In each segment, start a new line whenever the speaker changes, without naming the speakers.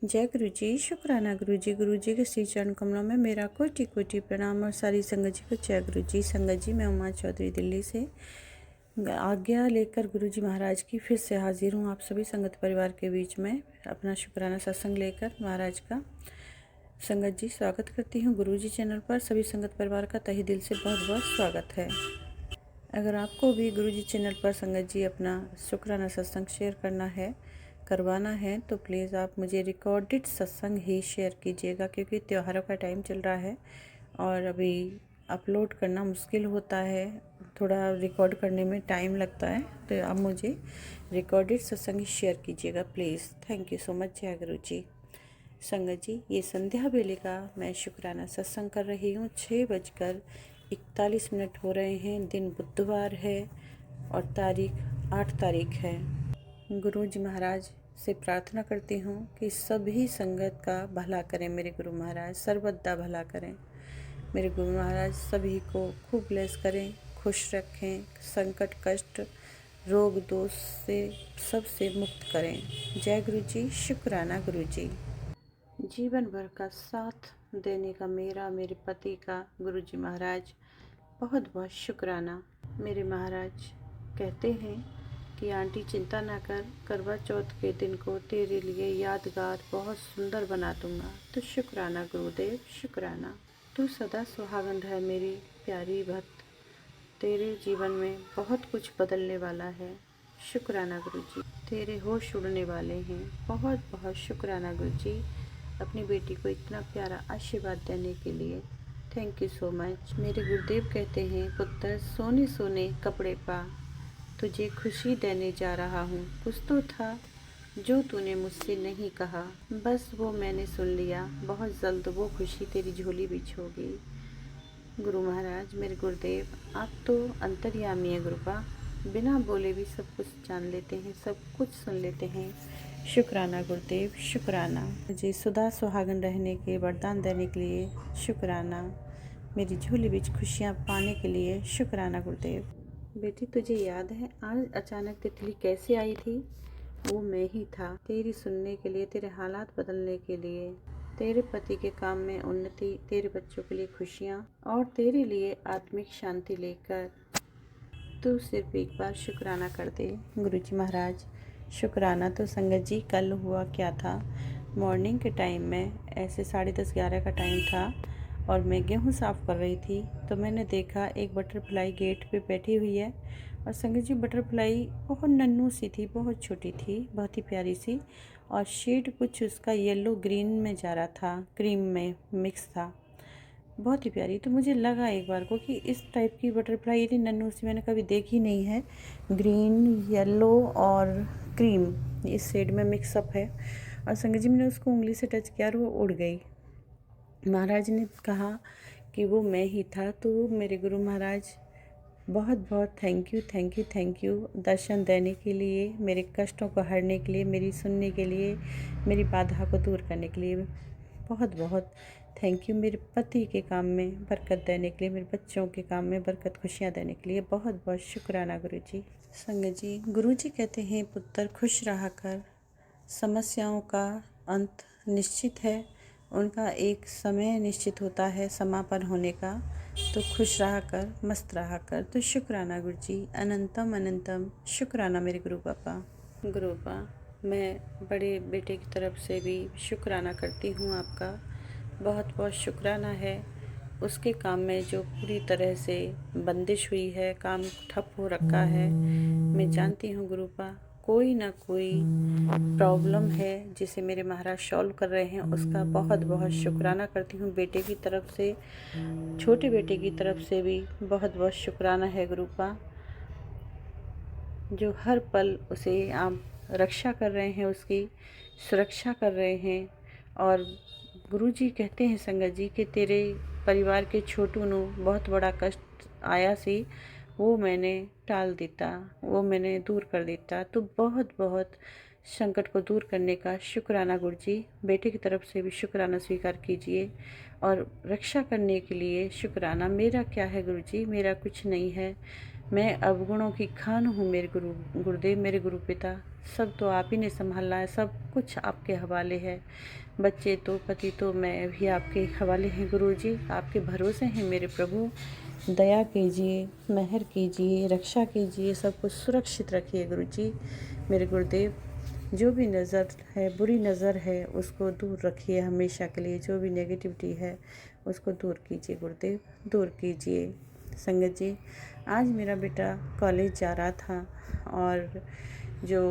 जय गुरु जी। शुक्राना गुरु जी के श्री चरण कमलों में मेरा कोटि कोटि प्रणाम और सारी संगत जी को जय गुरु जी। संगत जी, मैं उमा चौधरी दिल्ली से आज्ञा लेकर गुरु जी महाराज की फिर से हाजिर हूँ आप सभी संगत परिवार के बीच में अपना शुक्राना सत्संग लेकर महाराज का। संगत जी, स्वागत करती हूँ गुरु जी चैनल पर। सभी संगत परिवार का तहे दिल से बहुत बहुत स्वागत है। अगर आपको भी गुरु जी चैनल पर संगत जी अपना शुक्राना सत्संग शेयर करवाना है तो प्लीज़ आप मुझे रिकॉर्डेड सत्संग ही शेयर कीजिएगा, क्योंकि त्योहारों का टाइम चल रहा है और अभी अपलोड करना मुश्किल होता है, थोड़ा रिकॉर्ड करने में टाइम लगता है। तो आप मुझे रिकॉर्डेड सत्संग ही शेयर कीजिएगा please. Thank you so much. जय गुरु जी। संगत जी, ये संध्या बेले का मैं शुक्राना सत्संग कर रही हूँ। 6:41 हो रहे हैं। दिन बुधवार है और तारीख 8 तारीख है। गुरु जी महाराज से प्रार्थना करती हूँ कि सभी संगत का भला करें। मेरे गुरु महाराज सर्वदा भला करें। मेरे गुरु महाराज सभी को खूब ब्लेस करें, खुश रखें, संकट कष्ट रोग दोष से सबसे मुक्त करें। जय गुरु जी। शुक्राना गुरु जी। जीवन भर का साथ देने का मेरे पति का गुरु जी महाराज बहुत बहुत शुक्राना। मेरे महाराज कहते हैं कि आंटी चिंता ना कर, करवा चौथ के दिन को तेरे लिए यादगार बहुत सुंदर बना दूंगा। तो शुक्राना गुरुदेव, शुक्राना। तू सदा सुहागन है मेरी प्यारी भक्त, तेरे जीवन में बहुत कुछ बदलने वाला है। शुक्राना गुरु जी। तेरे होश उड़ने वाले हैं। बहुत बहुत शुक्राना गुरु जी, अपनी बेटी को इतना प्यारा आशीर्वाद देने के लिए। Thank you so much. मेरे गुरुदेव कहते हैं, पुत्र सोने सोने कपड़े पा, तुझे खुशी देने जा रहा हूँ। कुछ तो था जो तूने मुझसे नहीं कहा, बस वो मैंने सुन लिया। बहुत जल्द वो खुशी तेरी झोली बिछ होगी। गुरु महाराज, मेरे गुरुदेव, आप तो अंतर्यामी है गुरुपा, बिना बोले भी सब कुछ जान लेते हैं, सब कुछ सुन लेते हैं। शुक्राना गुरुदेव, शुक्राना। मुझे सुधा सुहागन रहने के वरदान देने के लिए शुक्राना। मेरी झोली बिच खुशियाँ पाने के लिए शुक्राना गुरुदेव। बेटी, तुझे याद है आज अचानक तितली कैसे आई थी? वो मैं ही था, तेरी सुनने के लिए, तेरे हालात बदलने के लिए, तेरे पति के काम में उन्नति, तेरे बच्चों के लिए खुशियाँ और तेरे लिए आत्मिक शांति लेकर। तू सिर्फ एक बार शुक्राना कर दे। गुरुजी महाराज, शुक्राना तो संगत जी कल हुआ क्या था, मॉर्निंग के टाइम में ऐसे 10:30-11 का टाइम था और मैं गेहूँ साफ़ कर रही थी तो मैंने देखा एक बटरफ्लाई गेट पे बैठी हुई है। और संगत जी, बटरफ्लाई बहुत नन्ही सी थी, बहुत छोटी थी, बहुत ही प्यारी सी, और शेड कुछ उसका येलो ग्रीन में जा रहा था, क्रीम में मिक्स था, बहुत ही प्यारी। तो मुझे लगा एक बार को कि इस टाइप की बटरफ्लाई इतनी नन्ही सी मैंने कभी देखी नहीं है। ग्रीन, येलो और क्रीम इस शेड में मिक्सअप है। और संगत जी, मैंने उसको उंगली से टच किया और वो उड़ गई। महाराज ने कहा कि वो मैं ही था। तो मेरे गुरु महाराज बहुत बहुत thank you, thank you, thank you दर्शन देने के लिए, मेरे कष्टों को हरने के लिए, मेरी सुनने के लिए, मेरी बाधा को दूर करने के लिए बहुत बहुत थैंक यू। मेरे पति के काम में बरकत देने के लिए, मेरे बच्चों के काम में बरकत खुशियाँ देने के लिए बहुत बहुत शुक्राना गुरु जी। संगत जी, गुरु जी कहते हैं, पुत्र खुश रहा कर, समस्याओं का अंत निश्चित है, उनका एक समय निश्चित होता है समापन होने का, तो खुश रहा कर, मस्त रहा कर। तो शुक्राना गुरु जी, अनंतम अनंतम शुक्राना मेरे गुरु पापा। गुरु पापा, मैं बड़े बेटे की तरफ से भी शुक्राना करती हूँ आपका, बहुत बहुत शुक्राना है। उसके काम में जो पूरी तरह से बंदिश हुई है, काम ठप हो रखा है, मैं जानती हूँ गुरु पापा कोई ना कोई प्रॉब्लम है जिसे मेरे महाराज सॉल्व कर रहे हैं, उसका बहुत बहुत शुक्राना करती हूँ। बेटे की तरफ से, छोटे बेटे की तरफ से भी बहुत बहुत शुक्राना है गुरुपा, जो हर पल उसे आप रक्षा कर रहे हैं, उसकी सुरक्षा कर रहे हैं। और गुरुजी कहते हैं संगत जी कि तेरे परिवार के छोटू नु बहुत बड़ा कष्ट आया सी, वो मैंने टाल देता, वो मैंने दूर कर देता। तो बहुत बहुत संकट को दूर करने का शुक्राना गुरु जी। बेटे की तरफ से भी शुक्राना स्वीकार कीजिए और रक्षा करने के लिए शुक्राना। मेरा क्या है गुरु जी, मेरा कुछ नहीं है, मैं अवगुणों की खान हूँ मेरे गुरुदेव, मेरे गुरु पिता। सब तो आप ही ने संभालना है, सब कुछ आपके हवाले है। बच्चे तो, पति तो, मैं भी आपके हवाले हैं गुरुजी, आपके भरोसे हैं मेरे प्रभु। दया कीजिए, मेहर कीजिए, रक्षा कीजिए, सब कुछ सुरक्षित रखिए गुरुजी मेरे गुरुदेव। जो भी नज़र है, बुरी नज़र है, उसको दूर रखिए हमेशा के लिए। जो भी नेगेटिविटी है उसको दूर कीजिए गुरुदेव, दूर कीजिए। संगत जी, आज मेरा बेटा कॉलेज जा रहा था और जो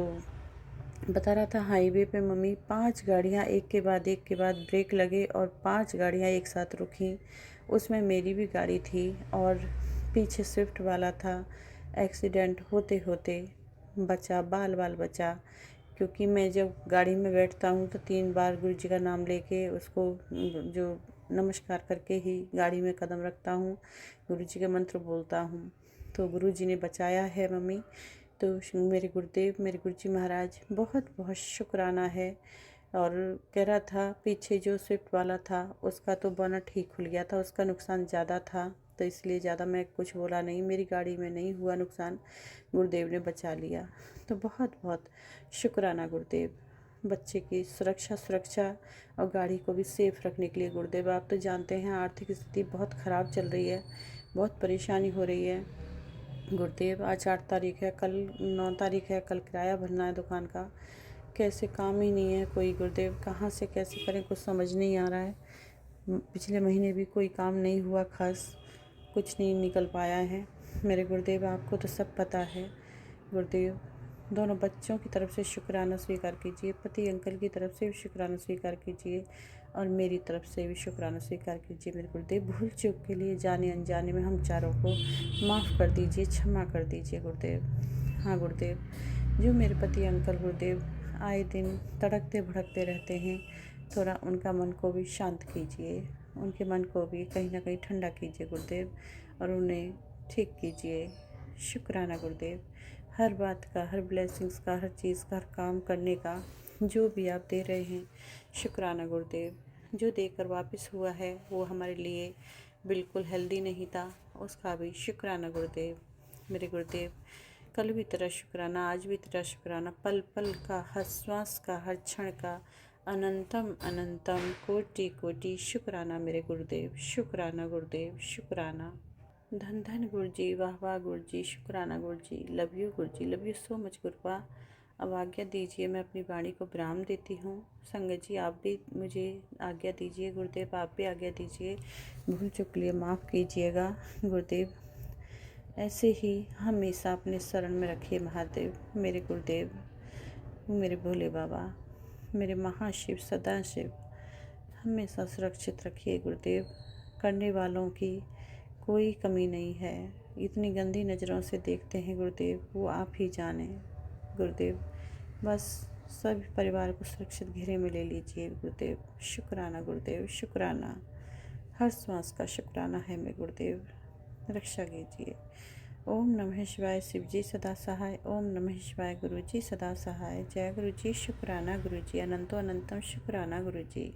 बता रहा था हाईवे पे मम्मी 5 गाड़ियाँ एक के बाद ब्रेक लगे और 5 गाड़ियाँ एक साथ रुकी। उसमें मेरी भी गाड़ी थी और पीछे स्विफ्ट वाला था। एक्सीडेंट होते होते बचा, बाल बाल बचा। क्योंकि मैं जब गाड़ी में बैठता हूँ तो 3 बार गुरु जी का नाम लेके उसको जो नमस्कार करके ही गाड़ी में कदम रखता हूँ, गुरु जी के मंत्र बोलता हूँ। तो गुरु जी ने बचाया है मम्मी। तो मेरे गुरुदेव, मेरे गुरुजी महाराज बहुत बहुत शुक्राना है। और कह रहा था पीछे जो स्विफ्ट वाला था उसका तो बोनट ही खुल गया था, उसका नुकसान ज़्यादा था, तो इसलिए ज़्यादा मैं कुछ बोला नहीं। मेरी गाड़ी में नहीं हुआ नुकसान, गुरुदेव ने बचा लिया। तो बहुत बहुत शुक्राना गुरुदेव, बच्चे की सुरक्षा और गाड़ी को भी सेफ रखने के लिए। गुरुदेव आप तो जानते हैं आर्थिक स्थिति बहुत ख़राब चल रही है, बहुत परेशानी हो रही है गुरुदेव। आज 8 तारीख है, कल 9 तारीख है, कल किराया भरना है दुकान का। कैसे काम ही नहीं है कोई गुरुदेव, कहाँ से कैसे करें कुछ समझ नहीं आ रहा है। पिछले महीने भी कोई काम नहीं हुआ खास, कुछ नहीं निकल पाया है मेरे गुरुदेव। आपको तो सब पता है गुरुदेव। दोनों बच्चों की तरफ से शुक्राना स्वीकार कीजिए, पति अंकल की तरफ से भी शुक्राना स्वीकार कीजिए और मेरी तरफ से भी शुक्राना स्वीकार कीजिए मेरे गुरुदेव। भूल चूक के लिए जाने अनजाने में हम चारों को माफ़ कर दीजिए, क्षमा कर दीजिए गुरुदेव। हाँ गुरुदेव, जो मेरे पति अंकल गुरुदेव आए दिन तड़कते भड़कते रहते हैं, थोड़ा उनका मन को भी शांत कीजिए, उनके मन को भी कहीं ना कहीं ठंडा कीजिए गुरुदेव और उन्हें ठीक कीजिए। शुक्राना गुरुदेव, हर बात का, हर ब्लेसिंग्स का, हर चीज़ का, हर काम करने का जो भी आप दे रहे हैं, शुक्राना गुरुदेव। जो देकर वापस हुआ है वो हमारे लिए बिल्कुल हेल्दी नहीं था, उसका भी शुक्राना गुरुदेव मेरे गुरुदेव। कल भी तेरा शुक्राना, आज भी तेरा शुक्राना, पल पल का, हर श्वास का, हर क्षण का, अनंतम अनंतम कोटि कोटि शुक्राना मेरे गुरुदेव। शुक्राना गुरुदेव, शुक्राना। धन धन गुरुजी, वाह वाह गुरुजी, शुक्राना गुरुजी, लव यू सो मच गुरुपा। अब आज्ञा दीजिए, मैं अपनी वाणी को विराम देती हूँ। संगत जी आप भी मुझे आज्ञा दीजिए, गुरुदेव आप भी आज्ञा दीजिए। भूल चूक लिए माफ़ कीजिएगा गुरुदेव। ऐसे ही हमेशा अपने शरण में रखिए महादेव मेरे गुरुदेव, मेरे भोले बाबा, मेरे महाशिव सदाशिव, हमेशा सुरक्षित रखिए गुरुदेव। करने वालों की कोई कमी नहीं है, इतनी गंदी नज़रों से देखते हैं गुरुदेव, वो आप ही जाने गुरुदेव। बस सभी परिवार को सुरक्षित घेरे में ले लीजिए गुरुदेव। शुक्राना गुरुदेव, शुक्राना, हर श्वास का शुक्राना है मेरे गुरुदेव, रक्षा कीजिए। ओम नमः शिवाय, शिव जी सदा सहाय। ओम नमः शिवाय, गुरु जी सदा सहाय। जय गुरु जी, शुक्राना गुरु जी, अनंतो अनंतम शुक्राना गुरु जी।